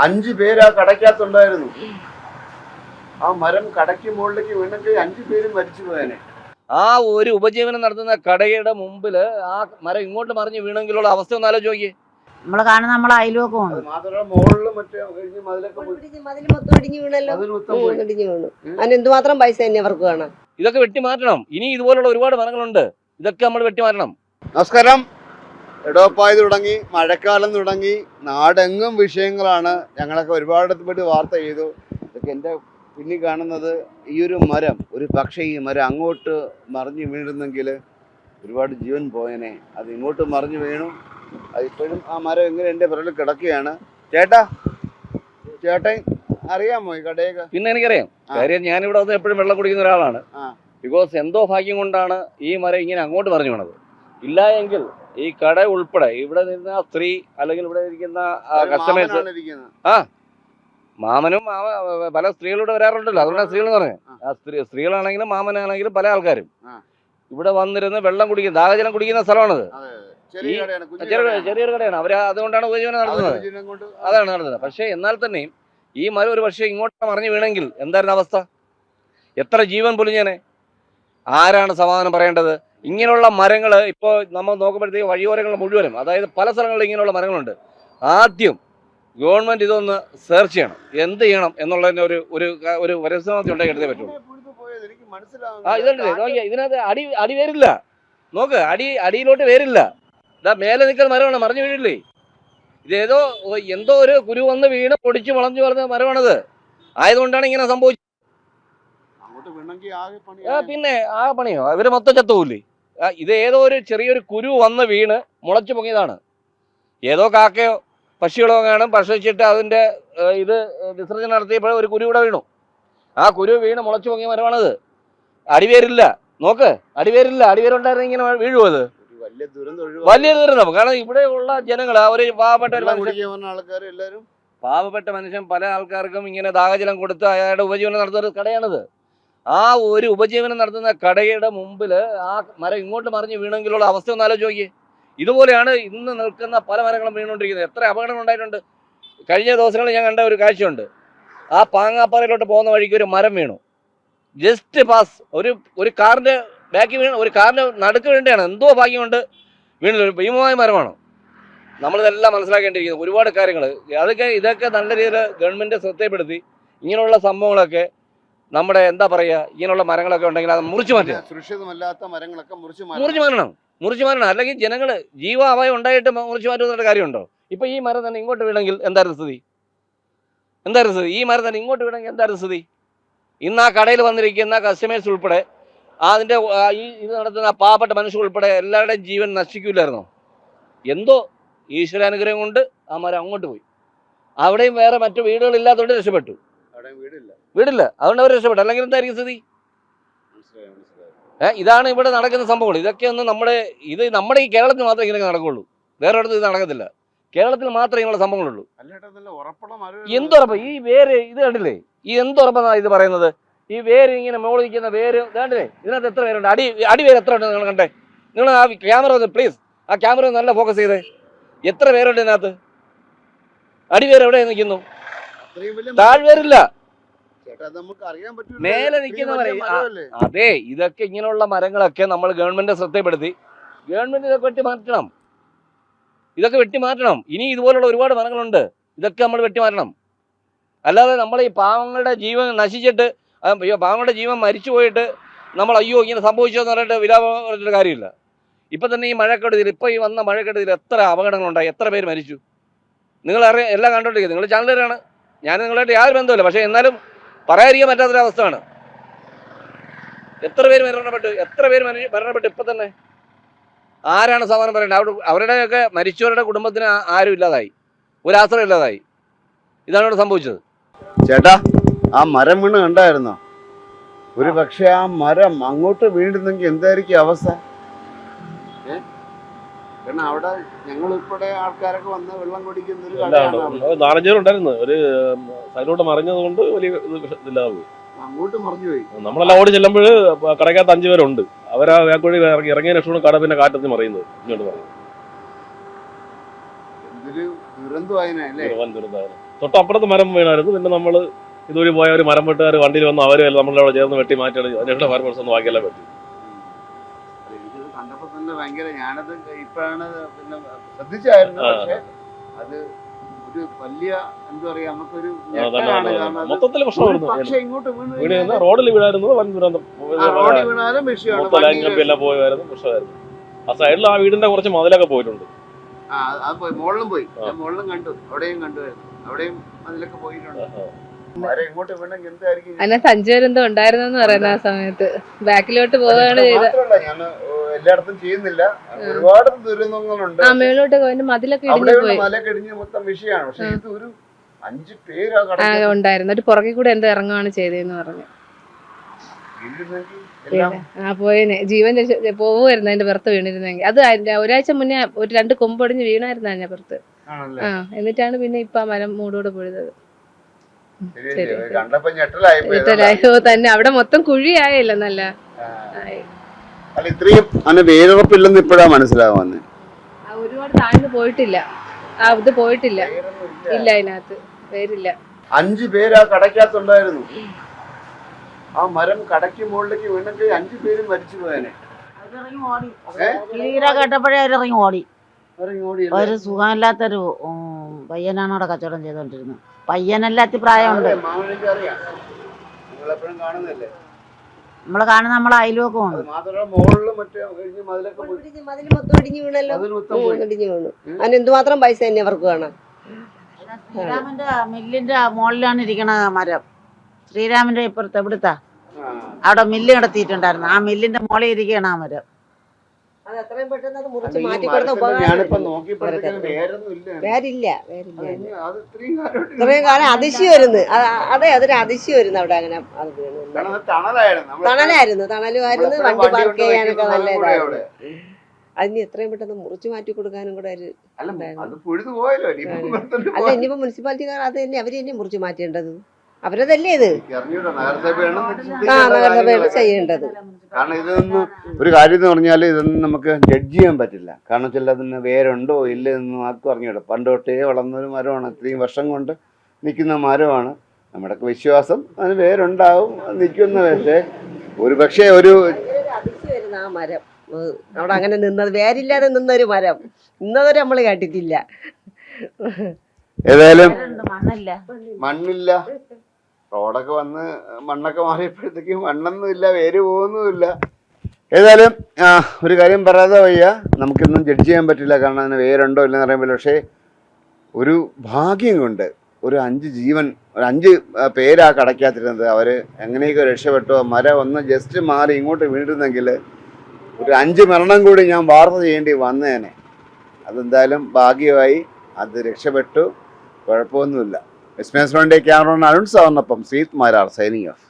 5 പേര് ആ കടയ്ക്കകത്തുണ്ടായിരുന്നു. ആ മരം കടയ്ക്ക് മുകളിലേക്ക് വീണെങ്കിൽ 5 പേരും മരിച്ചു പോയേനെ. ആ ഒരു ഉപജീവനം നടത്തുന്ന കടയുടെ മുമ്പില് ആ മരം ഇങ്ങോട്ട് മറിഞ്ഞ് വീണെങ്കിലുള്ള അവസ്ഥ ഒന്ന് ആലോചിച്ച് നോക്കിയേ. നമ്മള് കാണുന്ന നമ്മളെ അയൽവക്കം അത് മാത്രമല്ല മുകളിലും മറ്റേ ഇടിഞ്ഞ് മതിലൊക്കെ പോയി. മതിൽ മൊത്തം ഇടിഞ്ഞു വീണല്ലോ. മതിൽ മൊത്തം പോയി. ഇടിഞ്ഞു വീണു. അതിന് എന്തുമാത്രം പൈസ തന്നെ അവർക്ക് വേണം. ഇതൊക്കെ വെട്ടിമാറ്റണം. ഇനി ഇതുപോലുള്ള ഒരുപാട് മരങ്ങളുണ്ട്, ഇതൊക്കെ നമ്മൾ വെട്ടിമാറ്റണം. നമസ്കാരം. എടവപ്പായ തുടങ്ങി, മഴക്കാലം തുടങ്ങി, നാടെങ്ങും വിഷയങ്ങളാണ്. ഞങ്ങളൊക്കെ ഒരുപാട് പോയിട്ട് വാർത്ത ചെയ്തു. ഇതൊക്കെ എൻ്റെ പിന്നിൽ കാണുന്നത് ഈ ഒരു മരം, ഒരു പക്ഷേ ഈ മരം അങ്ങോട്ട് മറിഞ്ഞു വീഴുന്നെങ്കിൽ ഒരുപാട് ജീവൻ പോയനെ. അത് ഇങ്ങോട്ട് മറിഞ്ഞു വീണു. അതിപ്പോഴും ആ മരം എങ്ങനെ എൻ്റെ പിറകിൽ കിടക്കുകയാണ്. ചേട്ടൻ അറിയാമോ ഈ കടയൊക്കെ? പിന്നെ എനിക്കറിയാം. കാര്യം ഞാനിവിടെ വന്ന് എപ്പോഴും വെള്ളം കുടിക്കുന്ന ഒരാളാണ്. ബിക്കോസ് എന്തോ ഭാഗ്യം കൊണ്ടാണ് ഈ മരം ഇങ്ങനെ അങ്ങോട്ട് മറിഞ്ഞു വീണത്. ഇല്ല എങ്കിൽ ഈ കട ഉൾപ്പെടെ ഇവിടെ നിന്ന സ്ത്രീ അല്ലെങ്കിൽ ഇവിടെ ഇരിക്കുന്ന കസ്റ്റമേഴ്സ്, മാമനും പല സ്ത്രീകളോട് വരാറുണ്ടല്ലോ, അതുകൊണ്ടാണ് സ്ത്രീകൾ എന്ന് പറഞ്ഞത്. ആ സ്ത്രീകളാണെങ്കിലും മാമനാണെങ്കിലും പല ആൾക്കാരും ഇവിടെ വന്നിരുന്ന് വെള്ളം കുടിക്കുന്ന, ദാഹജലം കുടിക്കുന്ന സ്ഥലമാണത്. ചെറിയൊരു കടയാണ്. അവർ അതുകൊണ്ടാണ് ഉപജീവനം നടത്തുന്നത്, അതാണ് നടത്തുന്നത്. പക്ഷേ എന്നാൽ തന്നെയും ഈ മരം ഒരു പക്ഷേ ഇങ്ങോട്ട് മറിഞ്ഞു വീണെങ്കിൽ എന്തായിരുന്നു അവസ്ഥ? എത്ര ജീവൻ പൊലിഞ്ഞേനെ? ആരാണ് സമാധാനം പറയേണ്ടത്? ഇങ്ങനെയുള്ള മരങ്ങൾ ഇപ്പോൾ നമ്മൾ നോക്കുമ്പോഴത്തേക്ക് വഴിയോരങ്ങൾ മുഴുവനും, അതായത് പല സ്ഥലങ്ങളിലും ഇങ്ങനെയുള്ള മരങ്ങളുണ്ട്. ആദ്യം ഗവൺമെന്റ് ഇതൊന്ന് സെർച്ച് ചെയ്യണം, എന്ത് ചെയ്യണം എന്നുള്ളതിന് ഒരു പരിശ്രമത്തിൽ ഉണ്ടാക്കി എടുത്തേ പറ്റുള്ളൂ. ഇതുണ്ടല്ലേ നോക്കിയാ, ഇതിനകത്ത് അടി വേരില്ല. നോക്ക്, അടിയിലോട്ട് വേരില്ല. ഇതാ മേലെ നിൽക്കുന്ന മരമാണ്, മറിഞ്ഞു വീഴില്ലേ. ഇതേതോ എന്തോ ഒരു കുരു വന്ന് വീണ് പൊടിച്ച് വളഞ്ഞു വളർന്ന മരമാണത്. ആയതുകൊണ്ടാണ് ഇങ്ങനെ സംഭവിച്ചത്. പിന്നെ ആ പണിയോ, ഇവര് മൊത്തം ചത്തുപോയില്ലേ? ഇത് ഏതോ ഒരു ചെറിയൊരു കുരു വന്ന് വീണ് മുളച്ചു പൊങ്ങിയതാണ്. ഏതോ കാക്കയോ പക്ഷികളോ കാണും ഭക്ഷിച്ചിട്ട് അതിന്റെ ഇത് വിസർജനം നടത്തിയപ്പോൾ ഒരു കുരു ഇവിടെ വീണു. ആ കുരു വീണ് മുളച്ചു പൊങ്ങിയ മരമാണത്. അടിവേരില്ല. നോക്ക്, അടിവേരില്ല. അടിവേരുണ്ടായിരുന്നെങ്കിൽ ഇങ്ങനെ വീഴുമോ? അത് വലിയ ദുരന്തം. കാരണം ഇവിടെയുള്ള ജനങ്ങൾ, അവര് പാവപ്പെട്ട മനുഷ്യൻ, പല ആൾക്കാർക്കും ഇങ്ങനെ ദാഹജലം കൊടുത്ത് അയാളുടെ ഉപജീവനം നടത്തുന്ന കടയാണിത്. ആ ഒരു ഉപജീവനം നടത്തുന്ന കടയുടെ മുമ്പില് ആ മരം ഇങ്ങോട്ട് മറിഞ്ഞ് വീണെങ്കിലുള്ള അവസ്ഥ ഒന്ന് ആലോചിച്ച് നോക്കിയേ. ഇതുപോലെയാണ് ഇന്ന് നിൽക്കുന്ന പല മരങ്ങളും വീണുകൊണ്ടിരിക്കുന്നത്. എത്ര അപകടങ്ങൾ ഉണ്ടായിട്ടുണ്ട്. കഴിഞ്ഞ ദിവസങ്ങളിൽ ഞാൻ കണ്ട ഒരു കാഴ്ചയുണ്ട്. ആ പാങ്ങാപ്പാറയിലോട്ട് പോകുന്ന വഴിക്ക് ഒരു മരം വീണു. ജസ്റ്റ് പാസ്, ഒരു കാറിന്റെ ബാക്കിൽ വീണ്, ഒരു കാറിന്റെ നടുക്ക് വേണ്ടിയാണ്. എന്തോ ഭാഗ്യം കൊണ്ട് വീണത്. ഒരു ഭീമമായ മരമാണ്. നമ്മളിതെല്ലാം മനസ്സിലാക്കേണ്ടിയിരിക്കുന്നത് ഒരുപാട് കാര്യങ്ങൾ. ഇതൊക്കെ നല്ല രീതിയിൽ ഗവൺമെന്റ് ശ്രദ്ധപ്പെടുത്തി ഇങ്ങനെയുള്ള സംഭവങ്ങളൊക്കെ, നമ്മുടെ എന്താ പറയുക, ഇങ്ങനെയുള്ള മരങ്ങളൊക്കെ ഉണ്ടെങ്കിൽ അത് മുറിച്ചു മാറ്റുക. സുരക്ഷിതമല്ലാത്ത മരങ്ങളൊക്കെ മുറിച്ചു മാറ്റണം. അല്ലെങ്കിൽ ജനങ്ങൾ ജീവാപായം ഉണ്ടായിട്ട് മുറിച്ചു മാറ്റുന്ന കാര്യമുണ്ടോ? ഇപ്പൊ ഈ മരം തന്നെ ഇങ്ങോട്ട് വീണെങ്കിൽ എന്തായിരുന്നു സ്ഥിതി? ഈ മരം തന്നെ ഇങ്ങോട്ട് വീണെങ്കിൽ എന്തായിരുന്നു സ്ഥിതി? ഇന്ന് ആ കടയിൽ വന്നിരിക്കുന്ന കസ്റ്റമേഴ്സ് ഉൾപ്പെടെ, അതിന്റെ ഈ ഇത് നടത്തുന്ന പാവപ്പെട്ട മനുഷ്യർ ഉൾപ്പെടെ എല്ലാവരുടെയും ജീവൻ നശിക്കില്ലായിരുന്നോ? എന്തോ ഈശ്വരാനുഗ്രഹം കൊണ്ട് ആ മരം അങ്ങോട്ട് പോയി. അവിടെയും വേറെ മറ്റു വീടുകളില്ലാത്തതുകൊണ്ട് രക്ഷപ്പെട്ടു. വീടില്ല, അതുകൊണ്ട് അവർ രക്ഷപ്പെട്ടു. അല്ലെങ്കിൽ എന്തായിരിക്കും സ്ഥിതി? ഇതാണ് ഇവിടെ നടക്കുന്ന സംഭവങ്ങൾ. ഇതൊക്കെ ഒന്ന് നമ്മുടെ ഈ കേരളത്തിൽ മാത്രമേ ഇങ്ങനെ നടക്കുള്ളൂ. വേറെ ഇടത്ത് ഇത് നടക്കത്തില്ല. കേരളത്തിൽ മാത്രമേ ഇങ്ങനെയുള്ള സംഭവങ്ങളുള്ളൂ. എന്തുറപ്പ്? ഈ വേര് ഇത് കണ്ടില്ലേ? ഈ എന്തുറപ്പെന്നാണ് ഇത് പറയുന്നത്? ഈ വേര് ഇങ്ങനെ മുകളിൽ നിൽക്കുന്ന വേര് കണ്ടില്ലേ? ഇതിനകത്ത് എത്ര പേരുണ്ട്? അടിവേര് എത്ര ഉണ്ട് നിങ്ങൾ കണ്ടേ? നിങ്ങൾ ആ ക്യാമറ പ്ലീസ്, ആ ക്യാമറ നല്ല ഫോക്കസ് ചെയ്തേ. എത്ര പേരുണ്ട് ഇതിനകത്ത്? അടിവേര് എവിടെ നിൽക്കുന്നു? താഴ്വേരില്ല, മേലെ നിൽക്കുന്നവരെ. അതെ, ഇതൊക്കെ ഇങ്ങനെയുള്ള മരങ്ങളൊക്കെ നമ്മൾ ഗവൺമെന്റ് ശ്രദ്ധപ്പെടുത്തി ഗവൺമെന്റ് ഇതൊക്കെ വെട്ടിമാറ്റണം. ഇനി ഇതുപോലുള്ള ഒരുപാട് മരങ്ങളുണ്ട്, ഇതൊക്കെ നമ്മൾ വെട്ടിമാറ്റണം. അല്ലാതെ നമ്മൾ ഈ പാവങ്ങളുടെ ജീവൻ നശിച്ചിട്ട്, പാവങ്ങളുടെ ജീവൻ മരിച്ചു പോയിട്ട് നമ്മൾ അയ്യോ ഇങ്ങനെ സംഭവിച്ചോ എന്ന് പറഞ്ഞിട്ട് വിലാപം കാര്യമില്ല. ഇപ്പൊ തന്നെ ഈ മഴക്കെടുതിയിൽ, ഇപ്പൊ ഈ വന്ന മഴക്കെടുതിയിൽ എത്ര അപകടങ്ങളുണ്ടായി, എത്ര പേര് മരിച്ചു. നിങ്ങൾ എല്ലാം കണ്ടോണ്ടിരിക്കുന്നത്. നിങ്ങൾ ചാനലുകാരാണ്, ഞാൻ നിങ്ങളായിട്ട് യാതൊരു ബന്ധമില്ല. പക്ഷെ എന്നാലും പറയാതിരിക്കാൻ പറ്റാത്തൊരവസ്ഥയാണ്. എത്ര പേര് മരണപ്പെട്ടു ഇപ്പൊ തന്നെ. ആരാണ് സമാധാനം പറയേണ്ടത്? അവരുടെയൊക്കെ മരിച്ചവരുടെ കുടുംബത്തിന് ആരും ഇല്ലാതായി, ഒരാശ്രയം ഇല്ലാതായി. ഇതാണ് ഇവിടെ സംഭവിച്ചത്. ചേട്ടാ, ആ മരം വീണ് കണ്ടായിരുന്നോ? ഒരു പക്ഷെ ആ മരം അങ്ങോട്ട് വീണിരുന്നെങ്കിൽ എന്തായിരിക്കും അവസ്ഥ? കാരണം അവിടെ ഞങ്ങൾ ഉൾപ്പെടെ ആൾക്കാരൊക്കെ വന്ന് വെള്ളം കുടിക്കുന്ന ഒരു നാലഞ്ചേരുണ്ടായിരുന്നു. ഒരു സൈഡിലോട്ട് മറിഞ്ഞത് കൊണ്ട് വലിയ ഇതില്ലാതെ അങ്ങോട്ട് മറിഞ്ഞു പോയി. നമ്മളെല്ലാം ഓടി ചെല്ലുമ്പോൾ കടയ്ക്കകത്ത് 5 പേരുണ്ട്. അവരാ വേക്കുവഴി ഇറങ്ങിയ ലക്ഷണം കട പിന്നെ കാറ്റത്ത് മറിയുന്നത്. ഇങ്ങോട്ട് പറയും എന്തൊരു ദുരന്തമായല്ലേ? ദുരന്തമായിരുന്നു. തൊട്ടപ്പുറത്ത് മരം വീണായിരുന്നു. പിന്നെ നമ്മൾ ഇതുവഴി പോയ ഒരു മരം വെട്ടുകാർ വണ്ടിയിൽ വന്ന് അവരും നമ്മളെ അവിടെ ചേർന്ന് വെട്ടി മാറ്റിയാണ് അതിനുള്ള ഫയർ ഫോഴ്സ് ഒന്ന് ബാക്കിയെല്ലാം വെട്ടി. എനിക്കിത് കണ്ടപ്പോ തന്നെ ഭയങ്കര, ഞാനത് ഇപ്പോഴാണ് പിന്നെ ശ്രദ്ധിച്ചായിരുന്നു. പക്ഷെ അത് ഒരു വലിയ എന്താ പറയാ, നമുക്കൊരു ഞെട്ടലാണ്. കാരണം അത് മൊത്തത്തിൽ പ്രശ്നമായിരുന്നു. പക്ഷെ ഇങ്ങോട്ട് വീണ് റോഡിൽ വീണായിരുന്നത് വൻ ദുരന്തം. റോഡിൽ വീണാലും വിഷയമാണ്. ലൈൻ കമ്പി എല്ലാം പോയായിരുന്നു, പ്രശ്നമായിരുന്നു. ആ സൈഡിൽ ആ വീടിന്റെ കുറച്ച് മതിലൊക്കെ പോയിട്ടുണ്ട്. അത് പോയി, മുകളിലും പോയി, മുകളിലും കണ്ടു, അവിടെയും കണ്ടുമായിരുന്നു, അവിടെയും അതിലൊക്കെ പോയിട്ടുണ്ട്. മരം ഇങ്ങോട്ട് വീണെങ്കിൽ എന്തായിരിക്കും. അതിനകത്ത് 5 പേരെന്തോ ഉണ്ടായിരുന്നെന്ന് പറയുന്ന ആ സമയത്ത് ബാക്കിലോട്ട് പോവുകയാണ് ചെയ്തത്. മാത്രമല്ല, ഞാൻ എല്ലായിടത്തും ചെയ്യുന്നില്ല, ഒരുപാട് ദുരന്തങ്ങളുണ്ട്. ആ മേളോട്ട് അതിന്റെ മതിലൊക്കെ ഇടിഞ്ഞു അവിടെയുള്ള പോയി. മലയൊക്കെ ഇടിഞ്ഞ് മൊത്തം വിഷയമാണ്. പക്ഷെ ഇത് ഒരു 5 പേരാ ഉണ്ടായിരുന്നു. ഒരു പുറകെ കൂടെ എന്തോ ഇറങ്ങുകയാണ് ചെയ്തതെന്ന് പറഞ്ഞു. പോയേനെ, ജീവൻ പോവുമായിരുന്നു അതിന്റെ പുറത്ത് വീണിരുന്നെങ്കിൽ. അത് ഒരാഴ്ച മുന്നേ ഒരു 2 കൊമ്പൊടിഞ്ഞ് വീണായിരുന്നു അതിന്റെ പുറത്ത്. എന്നിട്ടാണ് പിന്നെ ഇപ്പൊ ആ മരം മൂടോടെ പൊഴുതത്. കണ്ടപ്പോ ഞെട്ടലായി തന്നെ അവിടെ മൊത്തം കുഴിയായല്ലോ. നല്ല അല്ല, ഇത്രയും അങ്ങനെ വേരുറപ്പില്ലെന്ന് ഇപ്പോഴാ മനസ്സിലാവുന്നത്. ഒരുപാട് താഴ്ന്നു പോയിട്ടില്ല, ഇത് പോയിട്ടില്ല. ഇല്ല, അതിനകത്ത് പേരില്ല. 5 പേര് ആ കടക്കകത്തുണ്ടായിരുന്നു. ആ മരം കടയ്ക്ക് മുകളിലേക്ക് വീണെങ്കിൽ 5 പേരും മരിച്ചു പോയനെ. തീരെ കേട്ടപ്പോഴേ അവരിറങ്ങി ഓടി. ഒരു സുഖമില്ലാത്തൊരു പയ്യനാണ് അവിടെ കച്ചവടം ചെയ്തോണ്ടിരുന്നത്. പയ്യനല്ലാത്ത പ്രായമുണ്ട്. നമ്മള് കാണുന്ന നമ്മളെ അയൽവക്കം ഉണ്ട്. മതിൽ മൊത്തം ഇടിഞ്ഞു വീണല്ലോ. ഇടിഞ്ഞു വീണു. അതിന് എന്തുമാത്രം പൈസ തന്നെ അവർക്ക് വേണം. ശ്രീരാമന്റെ മില്ലിന്റെ മുകളിലാണ് ഇരിക്കണ മരം. ശ്രീരാമന്റെ ഇപ്പുറത്ത് എവിടുത്താ അവിടെ മില്ല് കിടത്തിയിട്ടുണ്ടായിരുന്നു. ആ മില്ലിന്റെ മുകളിൽ ഇരിക്കുകയാണ് ആ മരം. അത് എത്രയും പെട്ടെന്ന് അത് മുറിച്ച് മാറ്റി കൊടുത്ത ഉപകാരം. വേരില്ല. ഇത്രയും കാലം അതിശയം വരുന്നു. അതെ, അതൊരു അതിശയം വരുന്നു അവിടെ. അങ്ങനെ അത് വീണു. തണലായിരുന്നു, വണ്ടി പാർക്ക് ചെയ്യാനൊക്കെ നല്ല ഇതായിരുന്നു. അതിന് എത്രയും പെട്ടെന്ന് മുറിച്ച് മാറ്റി കൊടുക്കാനും കൂടെ ഒരു അല്ല. ഇനിയിപ്പോ മുനിസിപ്പാലിറ്റിക്കാർ അത് തന്നെ, അവര് തന്നെ മുറിച്ച് മാറ്റേണ്ടത്. അവരതല്ലേ ഇത് നഗരസഭയാണ് ചെയ്യേണ്ടത്. കാരണം ഇതൊന്നും ഒരു കാര്യം എന്ന് പറഞ്ഞാൽ ഇതൊന്നും നമുക്ക് ജഡ്ജ് ചെയ്യാൻ പറ്റില്ല. കാരണം വെച്ചാൽ അതിന് വേരുണ്ടോ ഇല്ലെന്നും ആർക്കും അറിഞ്ഞൂടാ. പണ്ട് തൊട്ടേ വളർന്നൊരു മരമാണ്, ഇത്രയും വർഷം കൊണ്ട് നിൽക്കുന്ന മരമാണ്. നമ്മുടെയൊക്കെ വിശ്വാസം അതിന് വേരുണ്ടാവും, നിൽക്കുന്ന. പക്ഷേ ഒരു അതിശയം വരുന്ന ആ മരം അവിടെ അങ്ങനെ നിന്നത്, വേരില്ലാതെ നിന്നൊരു മരം ഇന്നതുവരെ നമ്മൾ കേട്ടിട്ടില്ല. ഏതായാലും മണ്ണില്ല. റോഡൊക്കെ വന്ന് മണ്ണൊക്കെ മാറിയപ്പോഴത്തേക്കും മണ്ണൊന്നും ഇല്ല, വേര് പോകുന്നുമില്ല. ഏതായാലും ഒരു കാര്യം പറയാതെ വയ്യ, നമുക്കൊന്നും ജഡ്ജ് ചെയ്യാൻ പറ്റില്ല. കാരണം അതിന് വേരുണ്ടോ ഇല്ലെന്ന് അറിയാൻ. പക്ഷേ ഒരു ഭാഗ്യം കൊണ്ട് ഒരു 5 പേരാ കടക്കാത്തിരുന്നത്. അവർ എങ്ങനെയൊക്കെ രക്ഷപ്പെട്ടോ. മരം ഒന്ന് ജസ്റ്റ് മാറി ഇങ്ങോട്ട് വീണിരുന്നെങ്കിൽ ഒരു 5 മരണം കൂടി ഞാൻ വാർത്ത ചെയ്യേണ്ടി വന്നേനെ. അതെന്തായാലും ഭാഗ്യമായി, അത് രക്ഷപ്പെട്ടു, കുഴപ്പമൊന്നുമില്ല. ക്യാമറ അരുൺ സാറിനൊപ്പം ശ്രീത് മാരാർ സൈനിങ് ഓഫ്.